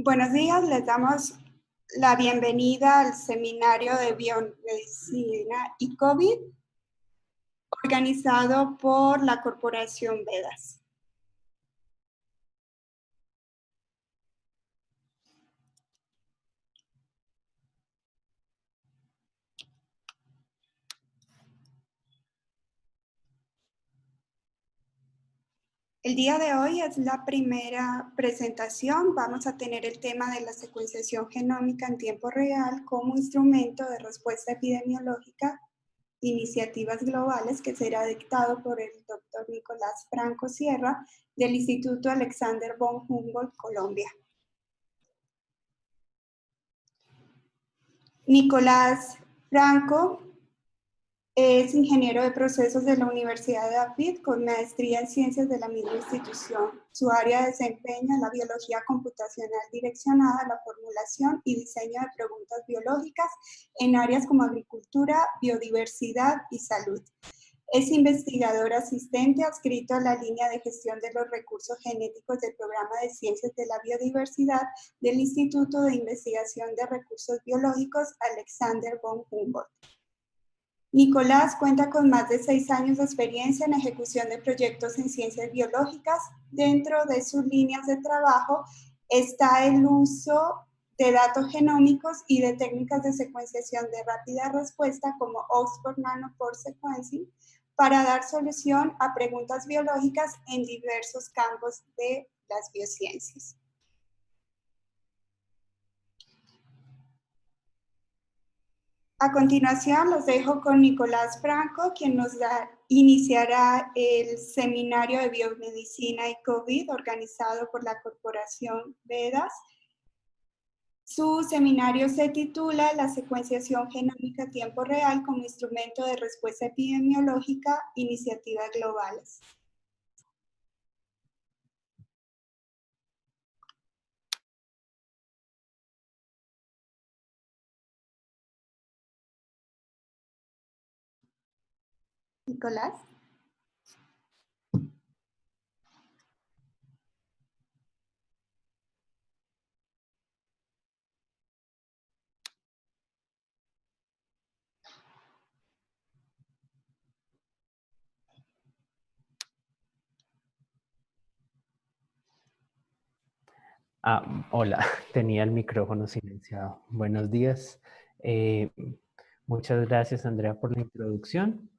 Buenos días, les damos la bienvenida al seminario de biomedicina y COVID organizado por la Corporación Vedas. El día de hoy es la primera presentación. Vamos a tener el tema de la secuenciación genómica en tiempo real como instrumento de respuesta epidemiológica, iniciativas globales, que será dictado por el doctor Nicolás Franco Sierra del Instituto Alexander von Humboldt, Colombia. Nicolás Franco es ingeniero de procesos de la Universidad de David con maestría en ciencias de la misma institución. Su área de desempeño es la biología computacional direccionada a la formulación y diseño de preguntas biológicas en áreas como agricultura, biodiversidad y salud. Es investigador asistente adscrito a la línea de gestión de los recursos genéticos del Programa de Ciencias de la Biodiversidad del Instituto de Investigación de Recursos Biológicos Alexander von Humboldt. Nicolás cuenta con más de 6 años de experiencia en ejecución de proyectos en ciencias biológicas. Dentro de sus líneas de trabajo está el uso de datos genómicos y de técnicas de secuenciación de rápida respuesta como Oxford Nanopore Sequencing para dar solución a preguntas biológicas en diversos campos de las biociencias. A continuación, los dejo con Nicolás Franco, quien nos iniciará el seminario de biomedicina y COVID organizado por la Corporación Vedas. Su seminario se titula La secuenciación genómica a tiempo real como instrumento de respuesta epidemiológica, iniciativas globales. Nicolás. Hola, tenía el micrófono silenciado. Buenos días. Muchas gracias, Andrea, por la introducción.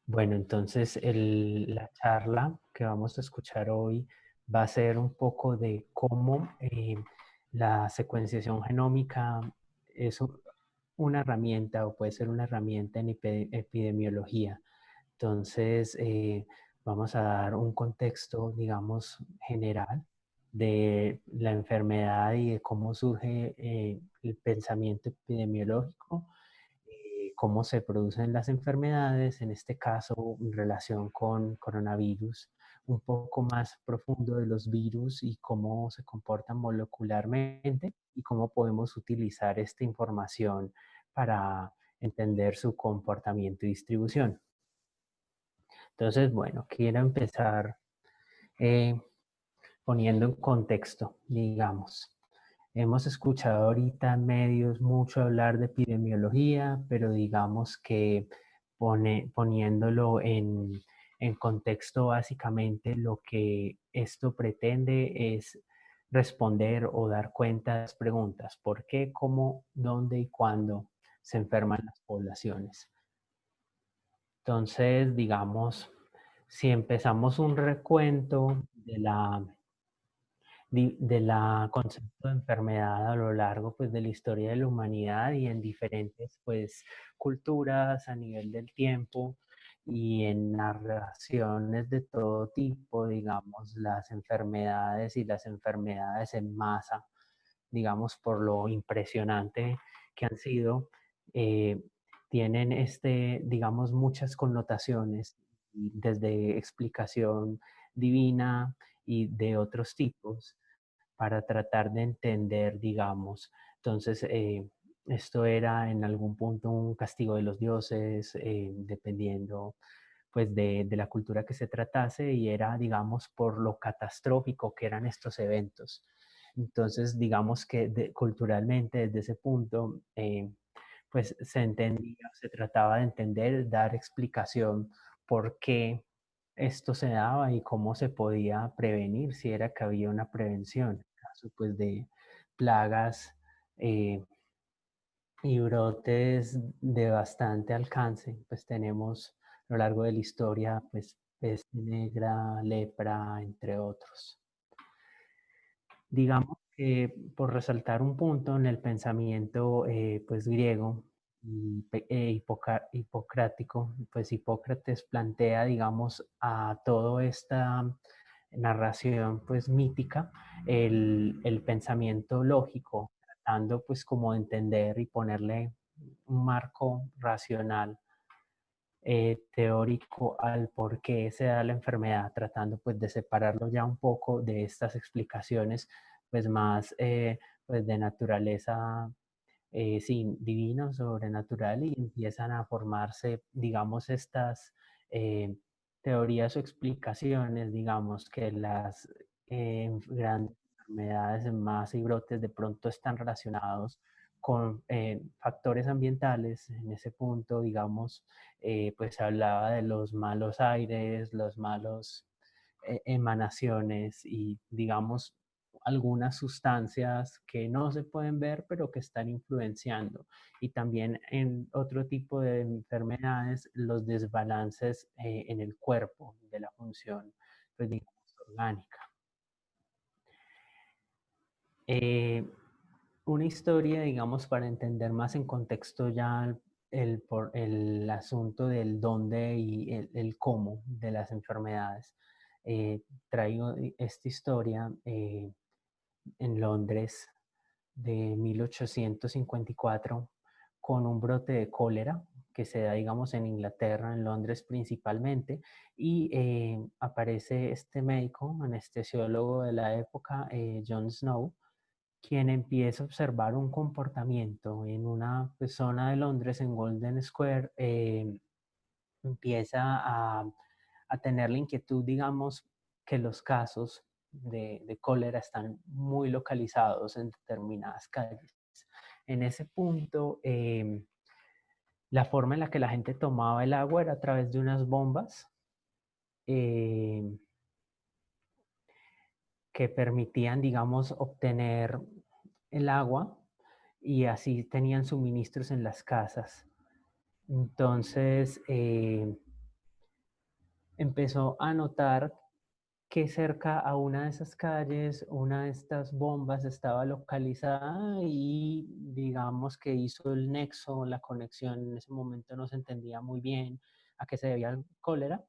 Bueno, entonces la charla que vamos a escuchar hoy va a ser un poco de cómo la secuenciación genómica es una herramienta o puede ser una herramienta en epidemiología. Entonces, vamos a dar un contexto, digamos, general de la enfermedad y de cómo surge el pensamiento epidemiológico, cómo se producen las enfermedades, en este caso en relación con coronavirus, un poco más profundo de los virus y cómo se comportan molecularmente y cómo podemos utilizar esta información para entender su comportamiento y distribución. Entonces, bueno, quiero empezar eh, poniendo en contexto, digamos. Hemos escuchado ahorita en medios mucho hablar de epidemiología, pero digamos que poniéndolo en contexto, básicamente lo que esto pretende es responder o dar cuenta de las preguntas: ¿por qué, cómo, dónde y cuándo se enferman las poblaciones? Entonces, digamos, si empezamos un recuento de la concepto de enfermedad a lo largo, pues, de la historia de la humanidad y en diferentes, pues, culturas a nivel del tiempo y en narraciones de todo tipo, digamos, las enfermedades y las enfermedades en masa, digamos, por lo impresionante que han sido, eh, tienen digamos, muchas connotaciones, desde explicación divina y de otros tipos, para tratar de entender, digamos. Entonces, esto era en algún punto un castigo de los dioses, dependiendo pues de la cultura que se tratase, y era, digamos, por lo catastrófico que eran estos eventos. Entonces, digamos que culturalmente desde ese punto, pues se entendía, se trataba de entender, dar explicación por qué esto se daba y cómo se podía prevenir, si era que había una prevención, en caso pues de plagas y brotes de bastante alcance, pues tenemos a lo largo de la historia, pues peste negra, lepra, entre otros. Digamos que por resaltar un punto en el pensamiento pues griego y hipocrático, pues Hipócrates plantea, digamos, a toda esta narración pues mítica el pensamiento lógico, tratando pues como de entender y ponerle un marco racional teórico al por qué se da la enfermedad, tratando pues de separarlo ya un poco de estas explicaciones pues más pues de naturaleza sí, divina o sobrenatural y empiezan a formarse, digamos, estas teorías o explicaciones, digamos, que las grandes enfermedades en masa y brotes de pronto están relacionados con factores ambientales. En ese punto, digamos, pues se hablaba de los malos aires, los malos emanaciones y, digamos, algunas sustancias que no se pueden ver, pero que están influenciando. Y también en otro tipo de enfermedades, los desbalances en el cuerpo de la función, pues, digamos, orgánica. Eh, una historia, digamos, para entender más en contexto ya el asunto del dónde y el cómo de las enfermedades. Traigo esta historia en Londres de 1854 con un brote de cólera que se da, digamos, en Inglaterra, en Londres principalmente, y aparece este médico, anestesiólogo de la época, John Snow, quien empieza a observar un comportamiento en una pues, zona de Londres, en Golden Square, empieza a tener la inquietud, digamos, que los casos de cólera están muy localizados en determinadas calles. En ese punto, la forma en la que la gente tomaba el agua era a través de unas bombas eh, que permitían, digamos, obtener el agua y así tenían suministros en las casas. Entonces, empezó a notar que cerca a una de esas calles, una de estas bombas estaba localizada y digamos que hizo el nexo, la conexión, en ese momento no se entendía muy bien a qué se debía el cólera,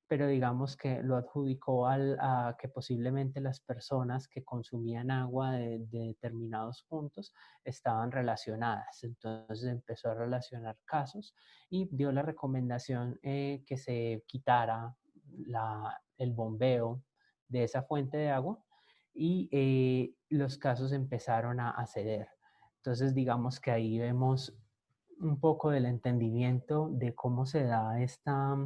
pero digamos que lo adjudicó a que posiblemente las personas que consumían agua de determinados puntos estaban relacionadas. Entonces empezó a relacionar casos y dio la recomendación que se quitara el bombeo de esa fuente de agua y los casos empezaron a ceder. Entonces digamos que ahí vemos un poco del entendimiento de cómo se da esta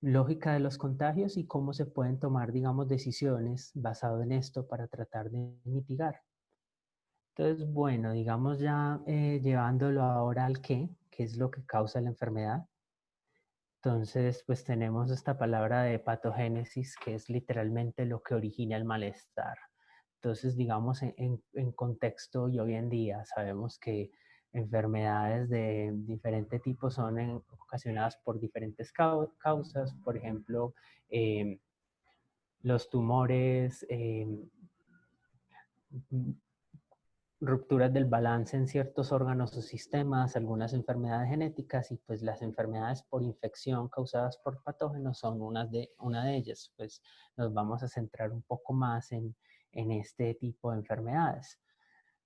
lógica de los contagios y cómo se pueden tomar, digamos, decisiones basado en esto para tratar de mitigar. Entonces, bueno, digamos ya llevándolo ahora al qué es lo que causa la enfermedad. Entonces, pues tenemos esta palabra de patogénesis, que es literalmente lo que origina el malestar. Entonces, digamos, en contexto y hoy en día sabemos que enfermedades de diferente tipo son ocasionadas por diferentes causas, por ejemplo, los tumores, rupturas del balance en ciertos órganos o sistemas, algunas enfermedades genéticas y pues las enfermedades por infección causadas por patógenos son una de ellas. Pues nos vamos a centrar un poco más en este tipo de enfermedades.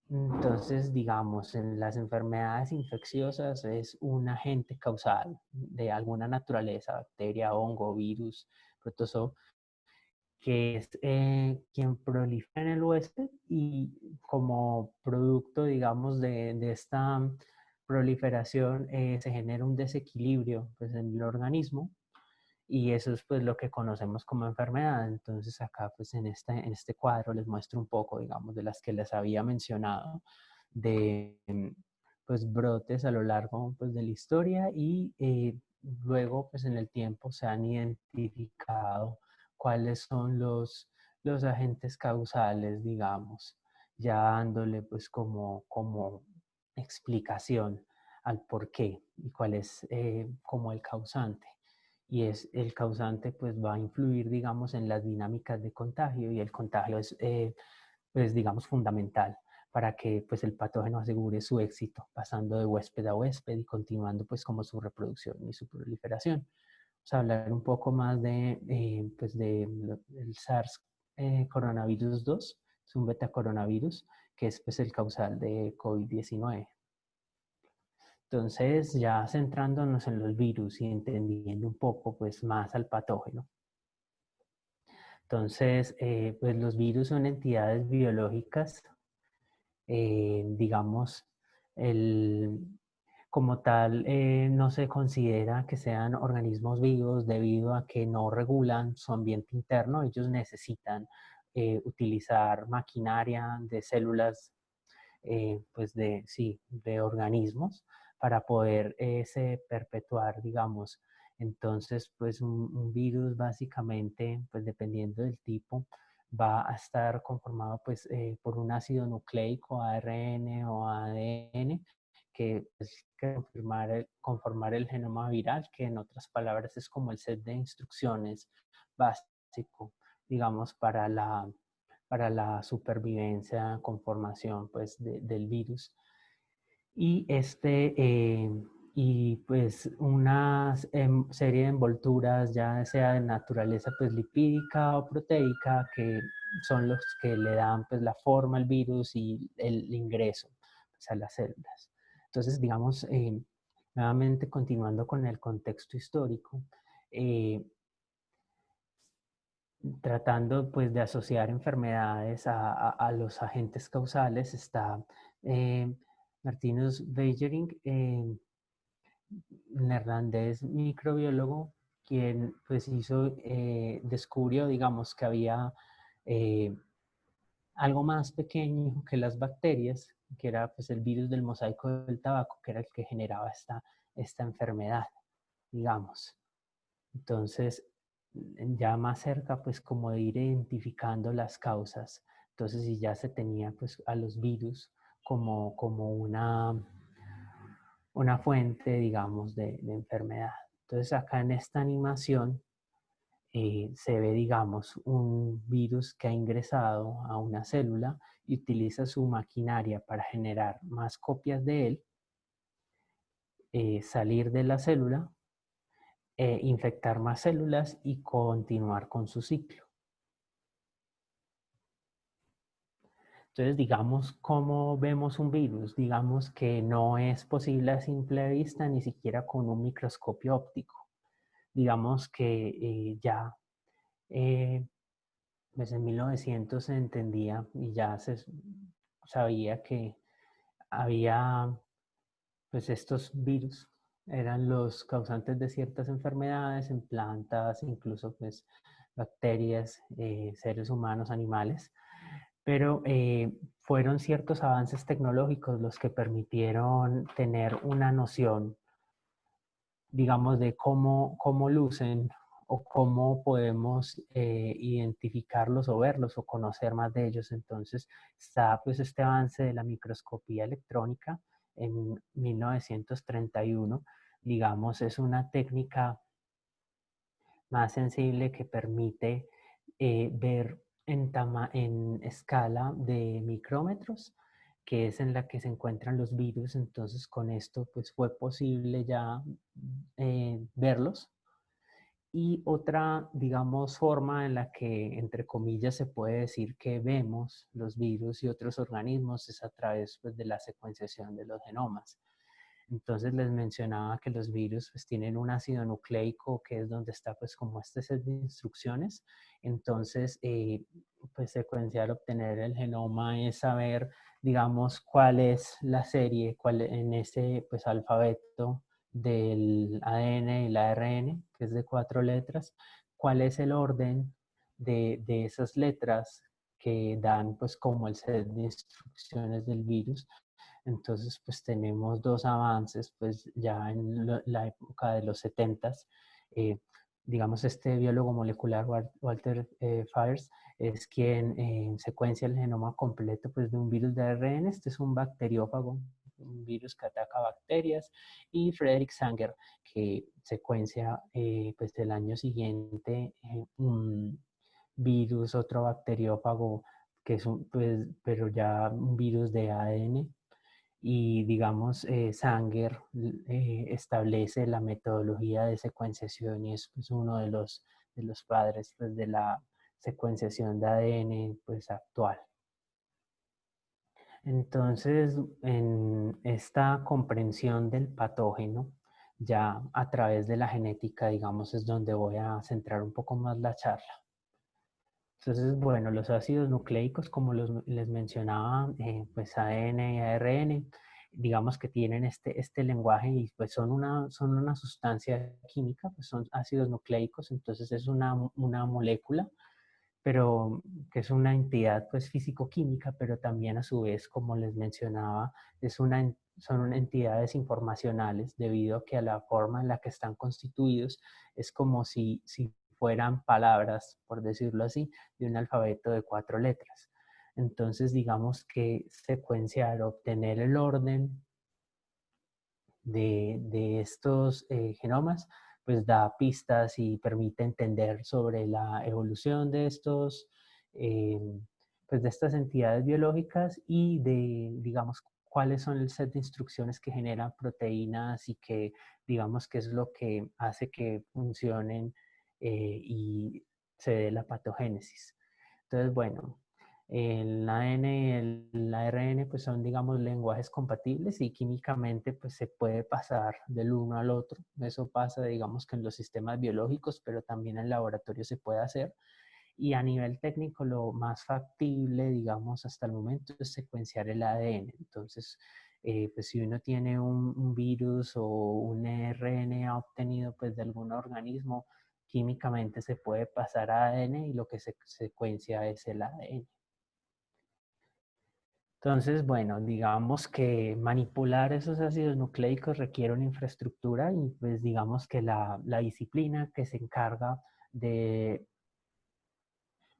Entonces, digamos, en las enfermedades infecciosas es un agente causal de alguna naturaleza, bacteria, hongo, virus, protozoo, que es quien prolifera en el huésped y como producto, digamos, de esta proliferación se genera un desequilibrio pues, en el organismo y eso es pues lo que conocemos como enfermedad. Entonces acá pues en este cuadro les muestro un poco, digamos, de las que les había mencionado, de pues brotes a lo largo pues de la historia y luego pues en el tiempo se han identificado cuáles son los agentes causales, digamos, ya dándole pues como explicación al por qué y cuál es como el causante. Y es el causante pues va a influir, digamos, en las dinámicas de contagio y el contagio es, pues, digamos, fundamental para que pues el patógeno asegure su éxito, pasando de huésped a huésped y continuando pues como su reproducción y su proliferación. Vamos a hablar un poco más pues del SARS coronavirus 2, es un betacoronavirus que es pues el causal de COVID-19. Entonces, ya centrándonos en los virus y entendiendo un poco pues, más al patógeno. Entonces, pues los virus son entidades biológicas, digamos, como tal, no se considera que sean organismos vivos debido a que no regulan su ambiente interno. Ellos necesitan utilizar maquinaria de células pues de organismos para poder perpetuar, digamos. Entonces, pues un virus básicamente, pues dependiendo del tipo, va a estar conformado pues por un ácido nucleico, ARN o ADN, que es conformar el genoma viral, que en otras palabras es como el set de instrucciones básico, digamos, para la supervivencia, conformación pues, del virus. Y, y pues una serie de envolturas, ya sea de naturaleza pues, lipídica o proteica, que son los que le dan pues, la forma al virus y el ingreso pues, a las células. Entonces, digamos, nuevamente continuando con el contexto histórico, tratando pues de asociar enfermedades a los agentes causales, está Martinus Weijering, neerlandés microbiólogo, quien pues descubrió, digamos, que había algo más pequeño que las bacterias, que era pues el virus del mosaico del tabaco, que era el que generaba esta enfermedad, digamos. Entonces, ya más cerca, pues como de ir identificando las causas. Entonces, si ya se tenía pues a los virus como una fuente, digamos, de enfermedad. Entonces, acá en esta animación se ve, digamos, un virus que ha ingresado a una célula y utiliza su maquinaria para generar más copias de él, salir de la célula, infectar más células y continuar con su ciclo. Entonces, digamos, ¿cómo vemos un virus? Digamos que no es posible a simple vista, ni siquiera con un microscopio óptico. Digamos que ya pues en 1900 se entendía y ya se sabía que había pues estos virus eran los causantes de ciertas enfermedades en plantas, incluso pues bacterias, seres humanos, animales, pero fueron ciertos avances tecnológicos los que permitieron tener una noción, digamos, de cómo lucen o cómo podemos identificarlos o verlos o conocer más de ellos. Entonces está pues este avance de la microscopía electrónica en 1931, digamos, es una técnica más sensible que permite ver en escala de micrómetros, que es en la que se encuentran los virus. Entonces con esto pues fue posible ya verlos. Y otra, digamos, forma en la que, entre comillas, se puede decir que vemos los virus y otros organismos es a través pues, de la secuenciación de los genomas. Entonces les mencionaba que los virus pues, tienen un ácido nucleico que es donde está pues como este set de instrucciones. Entonces, pues secuenciar, obtener el genoma es saber, digamos, cuál es la serie, cuál en ese pues alfabeto del ADN y el ARN, que es de 4 letras, cuál es el orden de esas letras que dan pues como el set de instrucciones del virus. Entonces pues tenemos dos avances pues ya en la época de los 70s. Digamos, este biólogo molecular Walter Fires es quien secuencia el genoma completo pues, de un virus de ARN. Este es un bacteriófago, un virus que ataca bacterias, y Frederick Sanger, que secuencia pues, del año siguiente un virus, otro bacteriófago, que es un, pues, pero ya un virus de ADN. Y digamos, Sanger establece la metodología de secuenciación y es pues, uno de los padres pues, de la secuenciación de ADN pues, actual. Entonces, en esta comprensión del patógeno, ya a través de la genética, digamos, es donde voy a centrar un poco más la charla. Entonces, bueno, los ácidos nucleicos, como les mencionaba, pues ADN y ARN, digamos que tienen este lenguaje y pues son una sustancia química, pues son ácidos nucleicos, entonces es una molécula, pero que es una entidad pues físico-química, pero también a su vez, como les mencionaba, son entidades informacionales debido a que a la forma en la que están constituidos es como si fueran palabras, por decirlo así, de un alfabeto de 4 letras. Entonces, digamos que secuenciar, obtener el orden de estos genomas, pues da pistas y permite entender sobre la evolución de estos, eh, pues de estas entidades biológicas y de, digamos, cuáles son el set de instrucciones que generan proteínas y que, digamos, que es lo que hace que funcionen y se dé la patogénesis. Entonces, bueno, el ADN y el ARN pues son, digamos, lenguajes compatibles y químicamente pues se puede pasar del uno al otro. Eso pasa, digamos, que en los sistemas biológicos, pero también en laboratorio se puede hacer. Y a nivel técnico, lo más factible, digamos, hasta el momento es secuenciar el ADN. Entonces, pues si uno tiene un virus o un RNA obtenido pues de algún organismo, químicamente se puede pasar a ADN y lo que se secuencia es el ADN. Entonces, bueno, digamos que manipular esos ácidos nucleicos requiere una infraestructura y pues digamos que la disciplina que se encarga de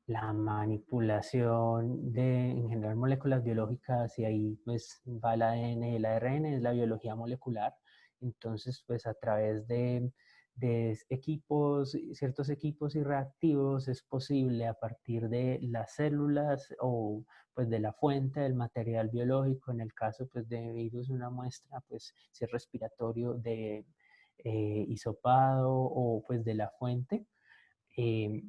la manipulación de en general moléculas biológicas y ahí pues va el ADN y el ARN, es la biología molecular. Entonces, pues a través de equipos, ciertos equipos y reactivos es posible a partir de las células o pues de la fuente del material biológico, en el caso pues de virus una muestra, pues si es respiratorio de hisopado o pues de la fuente. Eh,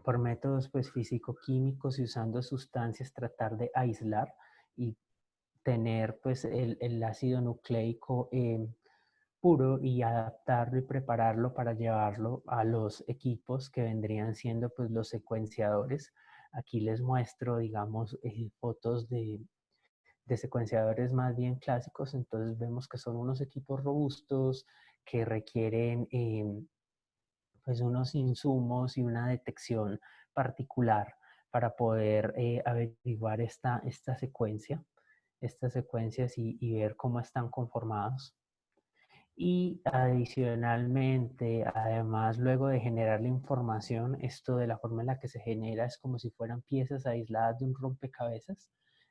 por métodos pues físico-químicos y usando sustancias tratar de aislar y tener pues el ácido nucleico puro y adaptarlo y prepararlo para llevarlo a los equipos que vendrían siendo pues los secuenciadores. Aquí les muestro digamos fotos de secuenciadores más bien clásicos, entonces vemos que son unos equipos robustos que requieren pues unos insumos y una detección particular para poder averiguar estas secuencias y ver cómo están conformados. Y adicionalmente, además, luego de generar la información, esto de la forma en la que se genera es como si fueran piezas aisladas de un rompecabezas.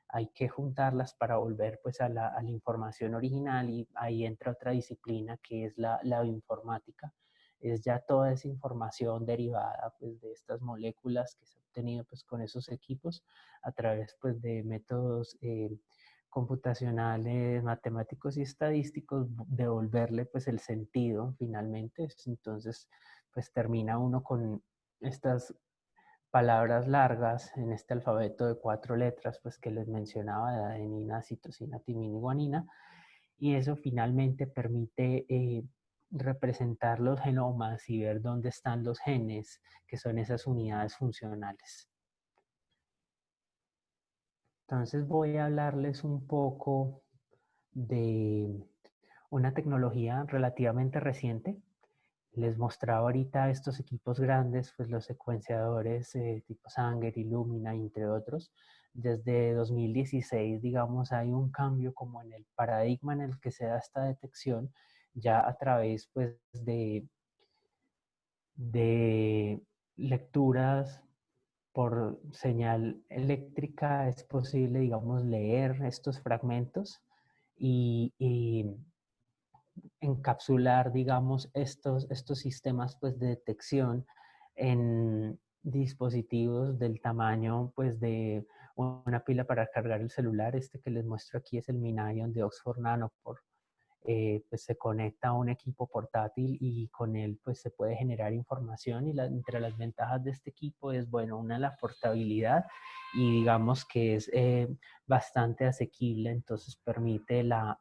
Hay que juntarlas para volver pues a la información original y ahí entra otra disciplina que es la bioinformática. Es ya toda esa información derivada pues de estas moléculas que se ha obtenido pues con esos equipos a través pues de métodos computacionales, matemáticos y estadísticos, devolverle pues el sentido finalmente. Entonces, pues termina uno con estas palabras largas en este alfabeto de 4 letras, pues que les mencionaba, de adenina, citosina, timina y guanina, y eso finalmente permite representar los genomas y ver dónde están los genes, que son esas unidades funcionales. Entonces voy a hablarles un poco de una tecnología relativamente reciente. Les mostraba ahorita estos equipos grandes, pues los secuenciadores tipo Sanger, Illumina, entre otros. Desde 2016, digamos, hay un cambio como en el paradigma en el que se da esta detección, ya a través pues de lecturas por señal eléctrica es posible, digamos, leer estos fragmentos y encapsular, digamos, estos sistemas pues, de detección en dispositivos del tamaño pues, de una pila para cargar el celular. Este que les muestro aquí es el Minion de Oxford Nanopore. Pues se conecta a un equipo portátil y con él pues se puede generar información y entre las ventajas de este equipo es, bueno, una la portabilidad y digamos que es bastante asequible, entonces permite la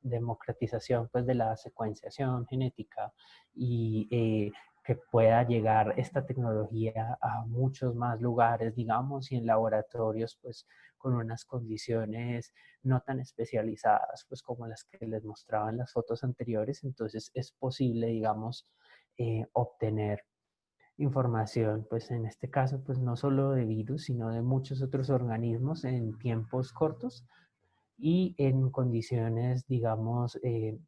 democratización pues, de la secuenciación genética y que pueda llegar esta tecnología a muchos más lugares, digamos, y en laboratorios pues con unas condiciones no tan especializadas pues como las que les mostraba en las fotos anteriores, entonces es posible, digamos, obtener información, pues en este caso, pues no solo de virus, sino de muchos otros organismos en tiempos cortos y en condiciones, digamos, de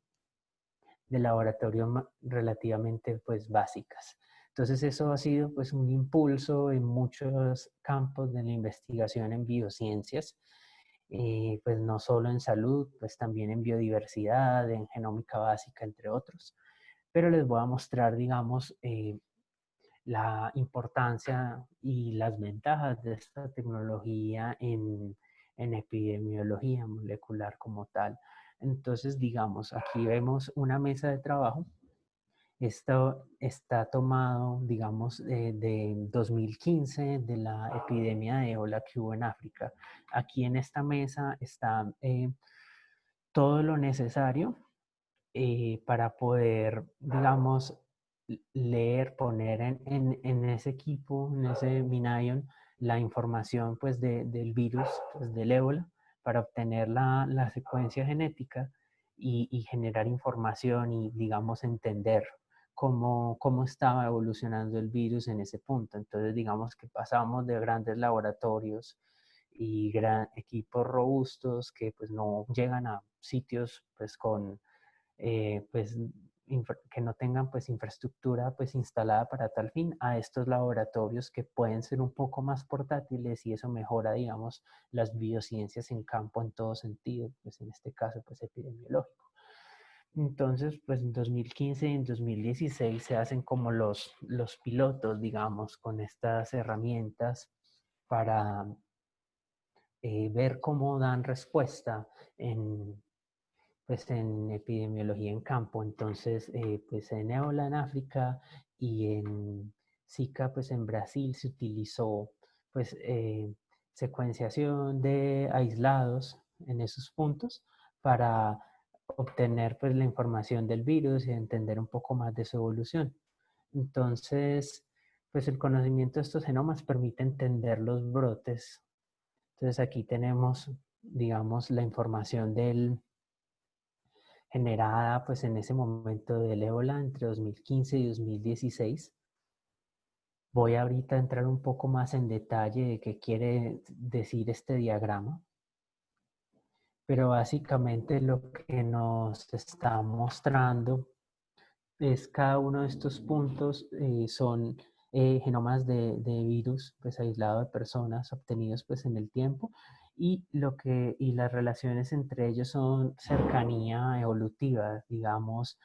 laboratorio relativamente pues básicas. Entonces eso ha sido pues un impulso en muchos campos de la investigación en biociencias, pues no solo en salud, pues también en biodiversidad, en genómica básica, entre otros. Pero les voy a mostrar, digamos, la importancia y las ventajas de esta tecnología en epidemiología molecular como tal. Entonces, digamos, aquí vemos una mesa de trabajo. Esto está tomado, digamos, de 2015, de la epidemia de ébola que hubo en África. Aquí en esta mesa está todo lo necesario para poder, digamos, leer, poner en ese equipo, en ese Minion, la información pues, del virus, pues, del ébola, para obtener la secuencia genética y generar información y, digamos, entender cómo estaba evolucionando el virus en ese punto. Entonces, digamos que pasamos de grandes laboratorios y equipos robustos que pues no llegan a sitios pues con pues, que no tengan pues infraestructura pues instalada para tal fin a estos laboratorios que pueden ser un poco más portátiles y eso mejora digamos las biociencias en campo en todo sentido, pues en este caso pues epidemiológico. Entonces, pues en 2015 y en 2016 se hacen como los pilotos, digamos, con estas herramientas para ver cómo dan respuesta en, pues en epidemiología en campo. Entonces, pues en ébola en África y en Zika, pues en Brasil se utilizó pues secuenciación de aislados en esos puntos para obtener pues la información del virus y entender un poco más de su evolución. Entonces, pues el conocimiento de estos genomas permite entender los brotes. Entonces aquí tenemos, digamos, la información generada pues en ese momento del ébola entre 2015 y 2016. Voy ahorita a entrar un poco más en detalle de qué quiere decir este diagrama, pero básicamente lo que nos está mostrando es cada uno de estos puntos son genomas de virus pues aislado de personas obtenidos pues en el tiempo y las relaciones entre ellos son cercanía evolutiva, digamos,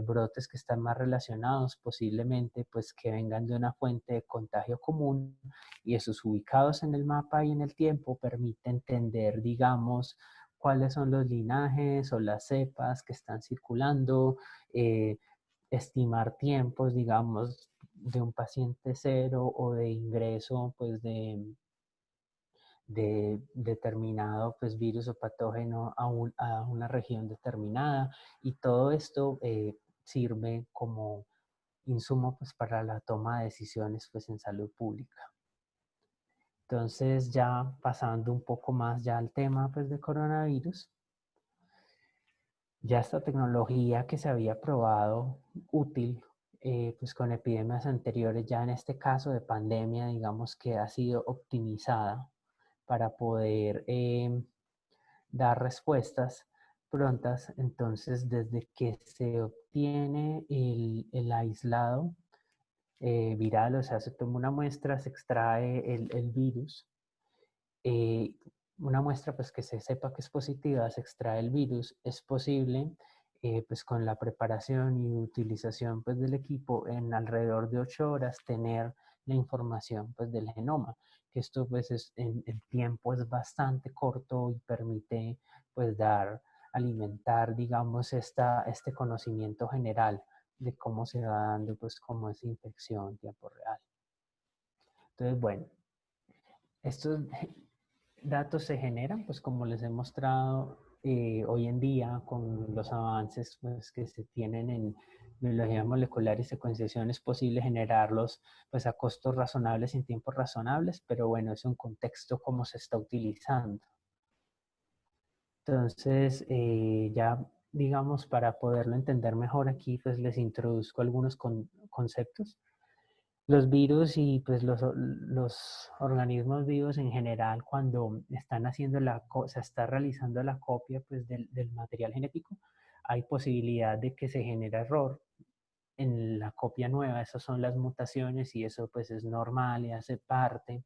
brotes que están más relacionados posiblemente pues que vengan de una fuente de contagio común y esos ubicados en el mapa y en el tiempo permite entender, digamos, cuáles son los linajes o las cepas que están circulando, estimar tiempos, digamos, de un paciente cero o de ingreso, pues, de determinado pues, virus o patógeno a una región determinada. Y todo esto sirve como insumo pues, para la toma de decisiones pues, en salud pública. Entonces, ya pasando un poco más ya al tema pues, de coronavirus, Ya esta tecnología que se había probado útil pues con epidemias anteriores, ya en este caso de pandemia, digamos que ha sido optimizada para poder dar respuestas prontas. Entonces, desde que se obtiene el aislado viral, o sea, se toma una muestra, se extrae el virus, eh, una muestra pues que se sepa que es positiva, se extrae el virus, es posible pues con la preparación y utilización pues del equipo en alrededor de 8 horas tener la información pues del genoma, que esto pues es, en el tiempo es bastante corto y permite pues dar, alimentar digamos este conocimiento general de cómo se va dando pues como esa infección en tiempo real. Entonces bueno, estos datos se generan, pues como les he mostrado hoy en día con los avances pues, que se tienen en biología molecular y secuenciación, es posible generarlos pues a costos razonables y en tiempos razonables, pero bueno, es un contexto cómo se está utilizando. Entonces, ya digamos, para poderlo entender mejor aquí, pues les introduzco algunos conceptos. Los virus y pues los organismos vivos en general, cuando están haciendo se está realizando la copia pues, del material genético, hay posibilidad de que se genere error en la copia nueva. Esas son las mutaciones y eso pues es normal y hace parte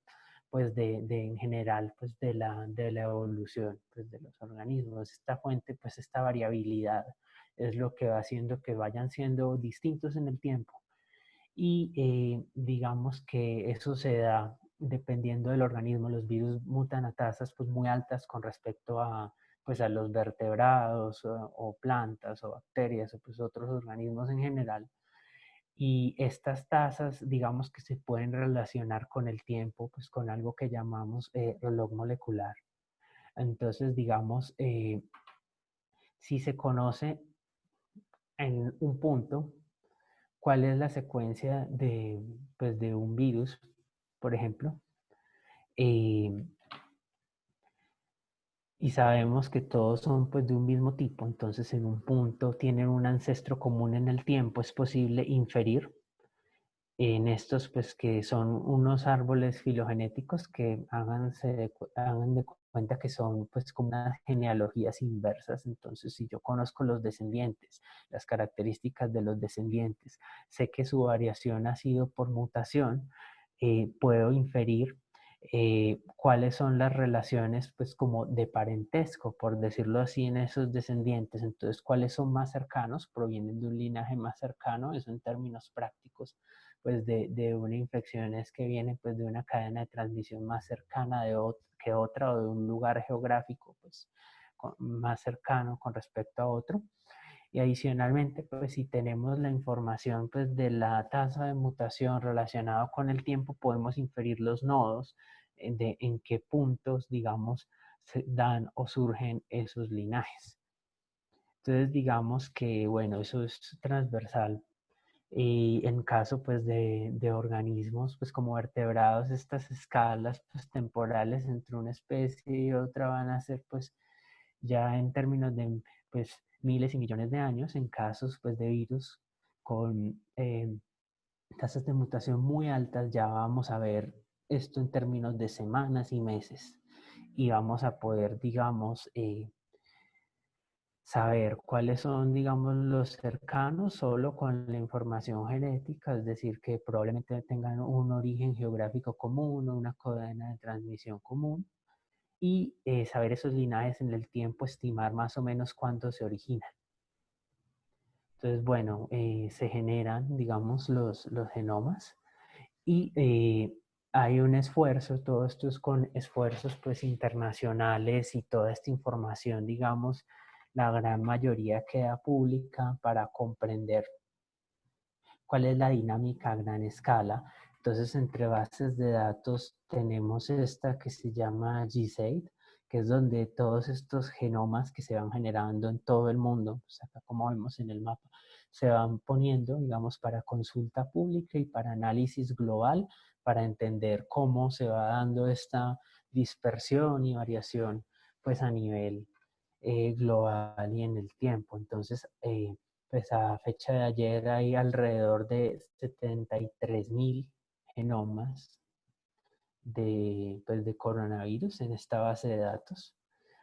pues en general pues de la evolución pues de los organismos. Esta fuente pues esta variabilidad es lo que va haciendo que vayan siendo distintos en el tiempo y digamos que eso se da dependiendo del organismo. Los virus mutan a tasas pues, muy altas con respecto a, pues, a los vertebrados o plantas o bacterias o pues, otros organismos en general. Y estas tasas, digamos que se pueden relacionar con el tiempo, pues con algo que llamamos reloj molecular. Entonces, digamos, si se conoce en un punto cuál es la secuencia pues, de un virus, por ejemplo, eh, y sabemos que todos son pues, de un mismo tipo, entonces en un punto tienen un ancestro común en el tiempo, es posible inferir en estos pues que son unos árboles filogenéticos que hagan de cuenta que son pues como unas genealogías inversas. Entonces si yo conozco los descendientes, las características de los descendientes, sé que su variación ha sido por mutación, puedo inferir cuáles son las relaciones pues como de parentesco, por decirlo así, en esos descendientes. Entonces cuáles son más cercanos, provienen de un linaje más cercano, eso en términos prácticos pues de una infección es que viene pues de una cadena de transmisión más cercana que otra o de un lugar geográfico pues más cercano con respecto a otro. Y adicionalmente, pues si tenemos la información pues de la tasa de mutación relacionada con el tiempo, podemos inferir los nodos de en qué puntos, digamos, se dan o surgen esos linajes. Entonces, digamos que, bueno, eso es transversal y en caso pues de organismos pues como vertebrados, estas escalas pues temporales entre una especie y otra van a ser pues ya en términos de pues miles y millones de años. En casos pues de virus con tasas de mutación muy altas ya vamos a ver esto en términos de semanas y meses y vamos a poder digamos saber cuáles son, digamos, los cercanos solo con la información genética, es decir, que probablemente tengan un origen geográfico común o una cadena de transmisión común, y saber esos linajes en el tiempo, estimar más o menos cuándo se originan. Entonces, bueno, se generan, digamos, los genomas y hay un esfuerzo, todo esto es con esfuerzos pues internacionales y toda esta información, digamos, la gran mayoría queda pública para comprender cuál es la dinámica a gran escala. Entonces, entre bases de datos tenemos esta que se llama GSAID, que es donde todos estos genomas que se van generando en todo el mundo, pues acá como vemos en el mapa, se van poniendo, digamos, para consulta pública y para análisis global, para entender cómo se va dando esta dispersión y variación, pues a nivel global y en el tiempo. Entonces, pues a fecha de ayer hay alrededor de 73.000 genomas pues, de coronavirus en esta base de datos.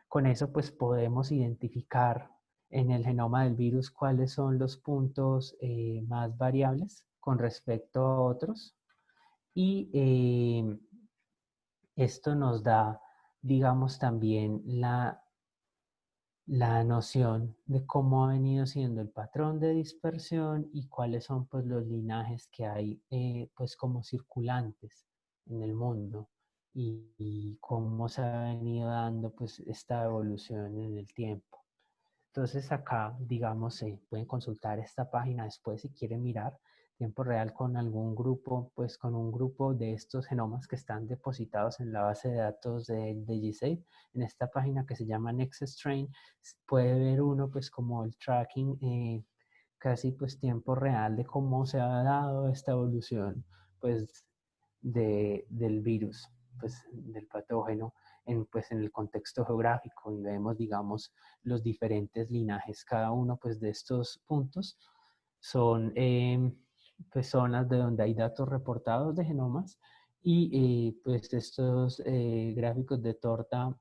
Con eso pues podemos identificar en el genoma del virus cuáles son los puntos más variables con respecto a otros y esto nos da, digamos, también la noción de cómo ha venido siendo el patrón de dispersión y cuáles son pues los linajes que hay pues como circulantes en el mundo y cómo se ha venido dando pues esta evolución en el tiempo. Entonces acá, digamos, pueden consultar esta página después si quieren mirar tiempo real con algún grupo, pues con un grupo de estos genomas que están depositados en la base de datos de GSAID. En esta página que se llama NextStrain, puede ver uno pues como el tracking casi pues tiempo real de cómo se ha dado esta evolución pues del virus, pues del patógeno pues, en el contexto geográfico y vemos, digamos, los diferentes linajes. Cada uno pues, de estos puntos son pues, zonas de donde hay datos reportados de genomas y pues estos gráficos de torta,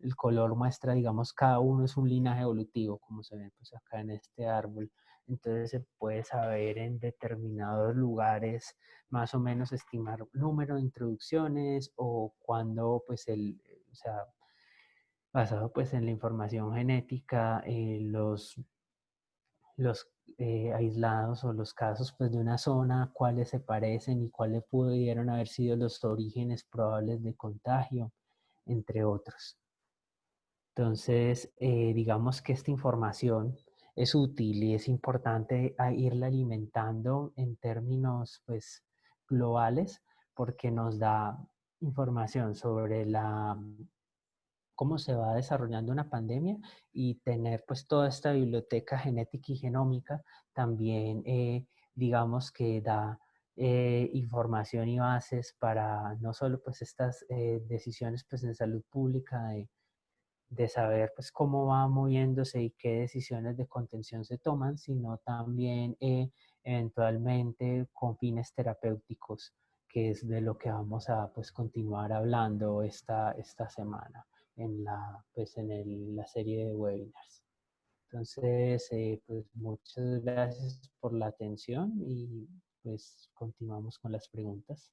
el color muestra, digamos, cada uno es un linaje evolutivo, como se ve pues, acá en este árbol. Entonces se puede saber en determinados lugares más o menos estimar número de introducciones o cuando pues o sea, basado pues en la información genética, los aislados o los casos pues de una zona, cuáles se parecen y cuáles pudieron haber sido los orígenes probables de contagio, entre otros. Entonces, digamos que esta información es útil y es importante irla alimentando en términos pues, globales porque nos da información sobre cómo se va desarrollando una pandemia y tener pues toda esta biblioteca genética y genómica también digamos que da información y bases para no solo pues estas decisiones pues en salud pública de saber pues cómo va moviéndose y qué decisiones de contención se toman, sino también eventualmente con fines terapéuticos, que es de lo que vamos a pues continuar hablando esta semana en la serie de webinars. Entonces, pues muchas gracias por la atención y pues continuamos con las preguntas.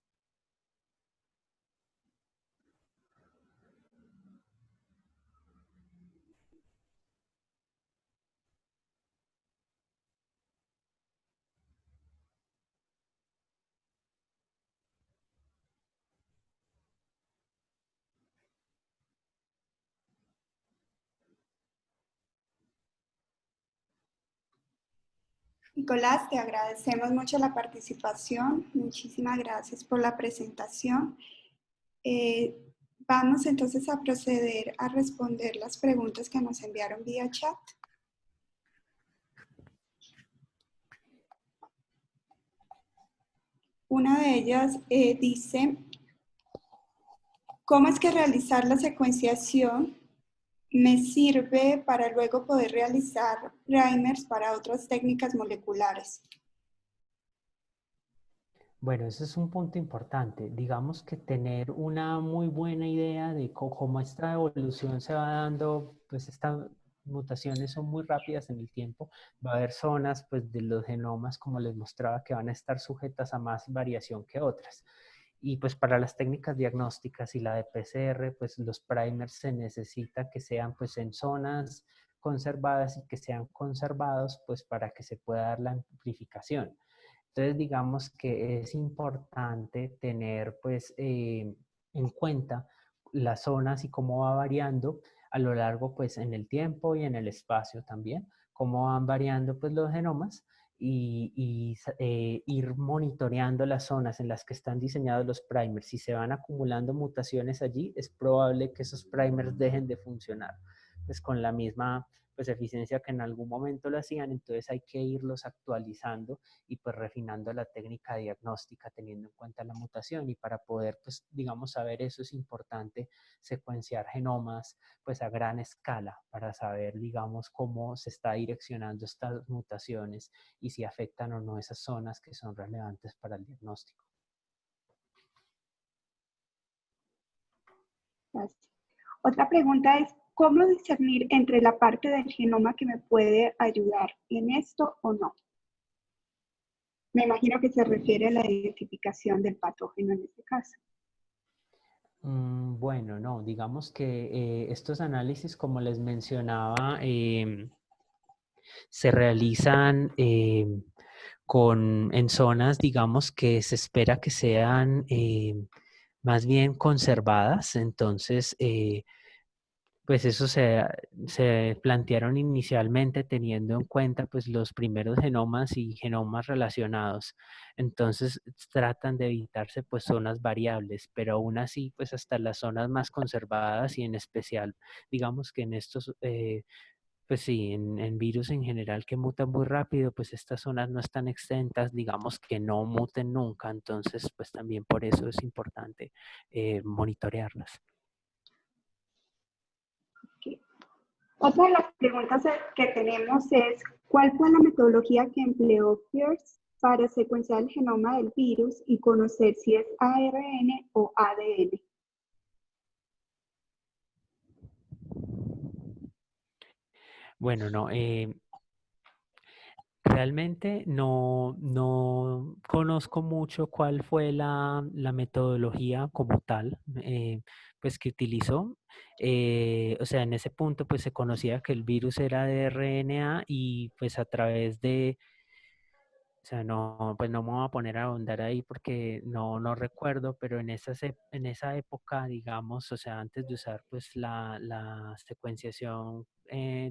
Nicolás, te agradecemos mucho la participación. Muchísimas gracias por la presentación. Vamos entonces a proceder a responder las preguntas que nos enviaron vía chat. Una de ellas dice, ¿cómo es que realizar la secuenciación me sirve para luego poder realizar primers para otras técnicas moleculares? Bueno, ese es un punto importante. Digamos que tener una muy buena idea de cómo esta evolución se va dando, pues estas mutaciones son muy rápidas en el tiempo. Va a haber zonas pues, de los genomas, como les mostraba, que van a estar sujetas a más variación que otras. Y pues para las técnicas diagnósticas y la de PCR, pues los primers se necesita que sean pues en zonas conservadas y que sean conservados pues para que se pueda dar la amplificación. Entonces, digamos que es importante tener pues en cuenta las zonas y cómo va variando a lo largo pues en el tiempo y en el espacio también, cómo van variando pues los genomas y ir monitoreando las zonas en las que están diseñados los primers. Si se van acumulando mutaciones allí, es probable que esos primers dejen de funcionar pues con la misma pues eficiencia que en algún momento lo hacían, entonces hay que irlos actualizando y pues refinando la técnica diagnóstica teniendo en cuenta la mutación y para poder pues digamos saber eso es importante secuenciar genomas pues a gran escala para saber digamos cómo se está direccionando estas mutaciones y si afectan o no esas zonas que son relevantes para el diagnóstico. Gracias. Otra pregunta es, ¿cómo discernir entre la parte del genoma que me puede ayudar en esto o no? Me imagino que se refiere a la identificación del patógeno en este caso. Bueno, no, digamos que estos análisis, como les mencionaba, se realizan en zonas, digamos, que se espera que sean más bien conservadas. Entonces, pues eso se plantearon inicialmente teniendo en cuenta pues los primeros genomas y genomas relacionados. Entonces tratan de evitarse pues zonas variables, pero aún así pues hasta las zonas más conservadas y en especial digamos que en estos pues sí, en virus en general que mutan muy rápido, pues estas zonas no están extentas, digamos que no muten nunca, entonces pues también por eso es importante monitorearlas. Okay. Otra de las preguntas que tenemos es, ¿cuál fue la metodología que empleó Pierce para secuenciar el genoma del virus y conocer si es ARN o ADN? Bueno, no, realmente no conozco mucho cuál fue la metodología como tal, pues que utilizó. O sea, en ese punto pues se conocía que el virus era de RNA y pues a través de, o sea, no, pues no me voy a poner a ahondar ahí porque no recuerdo, pero en esa época, digamos, o sea, antes de usar pues la secuenciación,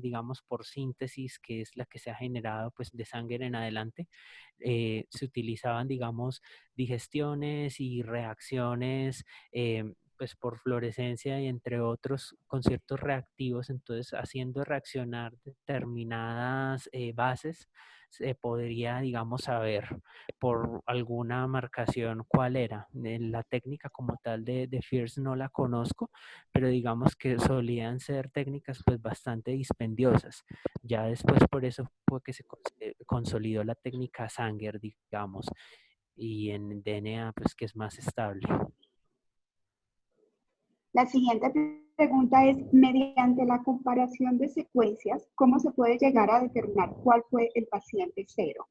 digamos, por síntesis, que es la que se ha generado pues de Sanger en adelante, se utilizaban, digamos, digestiones y reacciones, pues por fluorescencia y entre otros con ciertos reactivos, entonces haciendo reaccionar determinadas bases se podría, digamos, saber por alguna marcación cuál era. La técnica como tal de FIRS no la conozco, pero digamos que solían ser técnicas pues bastante dispendiosas. Ya después por eso fue que se consolidó la técnica Sanger, digamos, y en DNA pues que es más estable. La siguiente pregunta es, mediante la comparación de secuencias, ¿cómo se puede llegar a determinar cuál fue el paciente cero?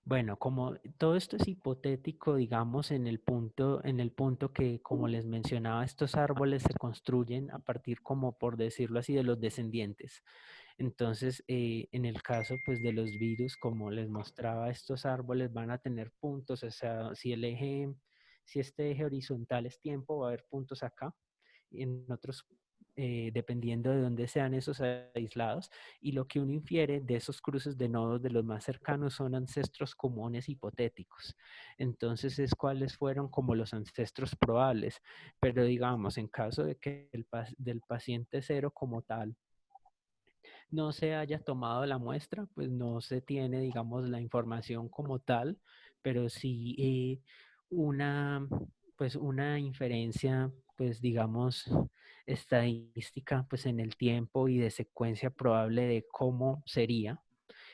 Bueno, como todo esto es hipotético, digamos, en el punto que, como les mencionaba, estos árboles se construyen a partir, como por decirlo así, de los descendientes. Entonces, en el caso, pues, de los virus, como les mostraba, estos árboles van a tener puntos, o sea, si este eje horizontal es tiempo, va a haber puntos acá, y en otros dependiendo de dónde sean esos aislados, y lo que uno infiere de esos cruces de nodos de los más cercanos son ancestros comunes hipotéticos. Entonces es cuáles fueron como los ancestros probables, pero digamos, en caso de que del paciente cero como tal no se haya tomado la muestra, pues no se tiene, digamos, la información como tal, pero sí una, pues una inferencia, pues digamos, estadística, pues en el tiempo y de secuencia probable de cómo sería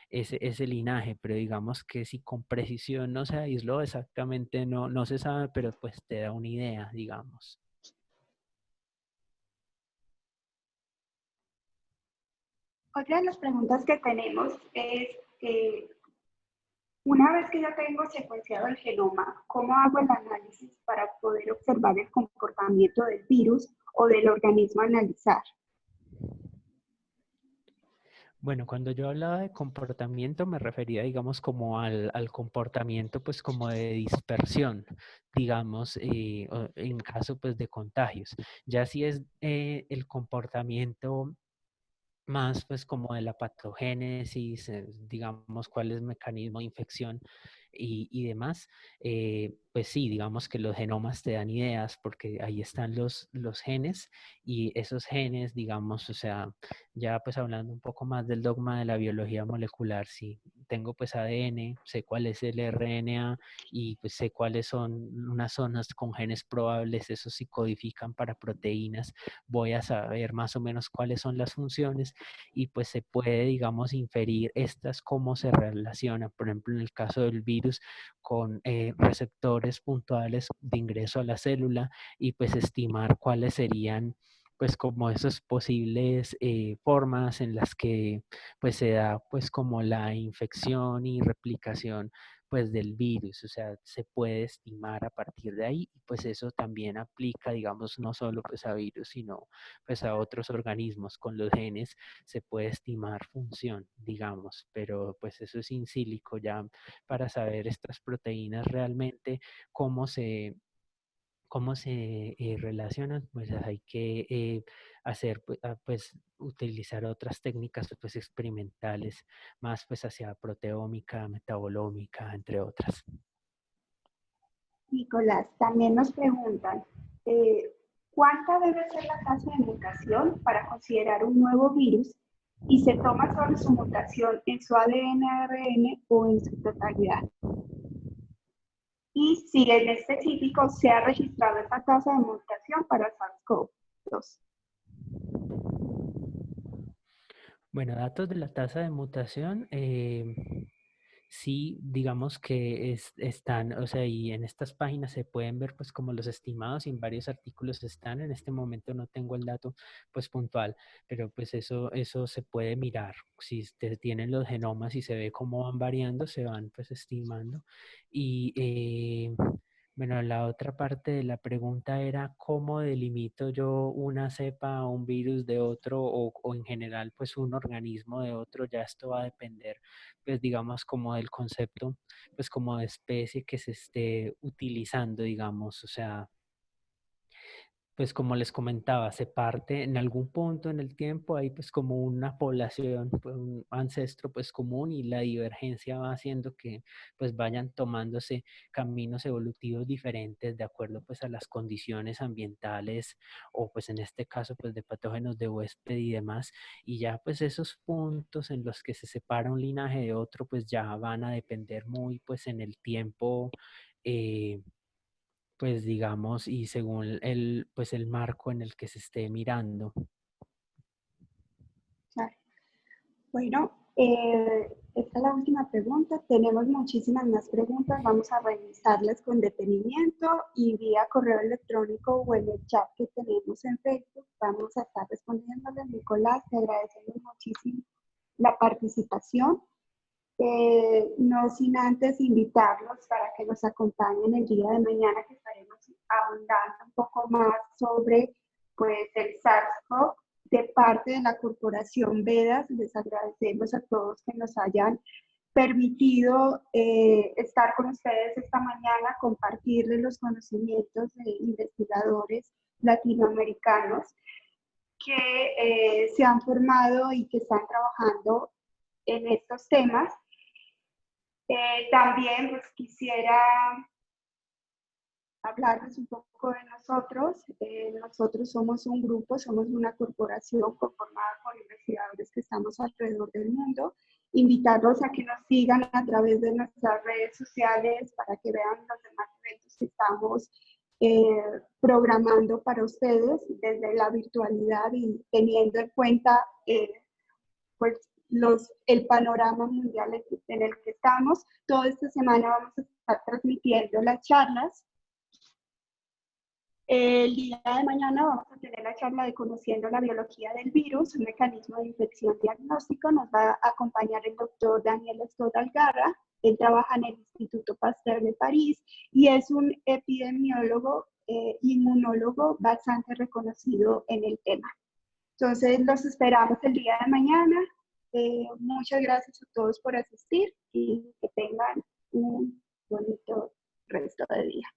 ese linaje, pero digamos que si con precisión no se aisló exactamente, no se sabe, pero pues te da una idea, digamos. Otra de las preguntas que tenemos es, una vez que ya tengo secuenciado el genoma, ¿cómo hago el análisis para poder observar el comportamiento del virus o del organismo a analizar? Bueno, cuando yo hablaba de comportamiento me refería, digamos, como al comportamiento, pues como de dispersión, digamos, en caso, pues, de contagios. Ya si es el comportamiento más, pues, como de la patogénesis, digamos, cuál es el mecanismo de infección, y demás, pues sí, digamos que los genomas te dan ideas porque ahí están los genes y esos genes, digamos, o sea, ya pues hablando un poco más del dogma de la biología molecular, si tengo pues ADN, sé cuál es el RNA y pues sé cuáles son unas zonas con genes probables, esos se codifican para proteínas, voy a saber más o menos cuáles son las funciones y pues se puede, digamos, inferir estas cómo se relacionan, por ejemplo, en el caso del virus, con receptores puntuales de ingreso a la célula y pues estimar cuáles serían pues como esas posibles formas en las que pues se da pues como la infección y replicación pues del virus, o sea, se puede estimar a partir de ahí y pues eso también aplica, digamos, no solo pues a virus, sino pues a otros organismos con los genes se puede estimar función, digamos, pero pues eso es in sílico ya para saber estas proteínas realmente cómo se relacionan, pues hay que hacer, pues utilizar otras técnicas pues experimentales, más pues hacia proteómica, metabolómica, entre otras. Nicolás, también nos preguntan, eh, ¿cuánta debe ser la tasa de mutación para considerar un nuevo virus y se toma solo su mutación en su ADN, ARN o en su totalidad? Y si en específico se ha registrado esa tasa de mutación para SARS-CoV-2. Bueno, datos de la tasa de mutación, sí, digamos que están, o sea, y en estas páginas se pueden ver pues como los estimados y en varios artículos están, en este momento no tengo el dato pues puntual, pero pues eso se puede mirar, si ustedes tienen los genomas y se ve cómo van variando, se van pues estimando y bueno, la otra parte de la pregunta era cómo delimito yo una cepa o un virus de otro o en general pues un organismo de otro, ya esto va a depender pues digamos como del concepto pues como de especie que se esté utilizando, digamos, o sea, pues como les comentaba, se parte en algún punto en el tiempo, hay pues como una población, pues, un ancestro pues común y la divergencia va haciendo que pues vayan tomándose caminos evolutivos diferentes de acuerdo pues a las condiciones ambientales o pues en este caso pues de patógenos de huésped y demás y ya pues esos puntos en los que se separa un linaje de otro pues ya van a depender muy pues en el tiempo eh, pues digamos, y según pues el marco en el que se esté mirando. Claro. Bueno, esta es la última pregunta. Tenemos muchísimas más preguntas. Vamos a revisarlas con detenimiento y vía correo electrónico o en el chat que tenemos en Facebook. Vamos a estar respondiéndoles. Nicolás, te agradecemos muchísimo la participación. No sin antes invitarlos para que nos acompañen el día de mañana, que estaremos ahondando un poco más sobre pues, el SARS-CoV de parte de la Corporación Vedas. Les agradecemos a todos que nos hayan permitido estar con ustedes esta mañana, compartirles los conocimientos de investigadores latinoamericanos que se han formado y que están trabajando en estos temas. También pues, quisiera hablarles un poco de nosotros. Nosotros somos un grupo, somos una corporación conformada por investigadores que estamos alrededor del mundo. Invitarlos a que nos sigan a través de nuestras redes sociales para que vean los demás eventos que estamos programando para ustedes desde la virtualidad y teniendo en cuenta pues el panorama mundial en el que estamos. Toda esta semana vamos a estar transmitiendo las charlas. El día de mañana vamos a tener la charla de Conociendo la biología del virus, un mecanismo de infección diagnóstico. Nos va a acompañar el doctor Daniel Estot Algarra. Él trabaja en el Instituto Pasteur de París y es un epidemiólogo, inmunólogo bastante reconocido en el tema. Entonces, los esperamos el día de mañana. Muchas gracias a todos por asistir y que tengan un bonito resto de día.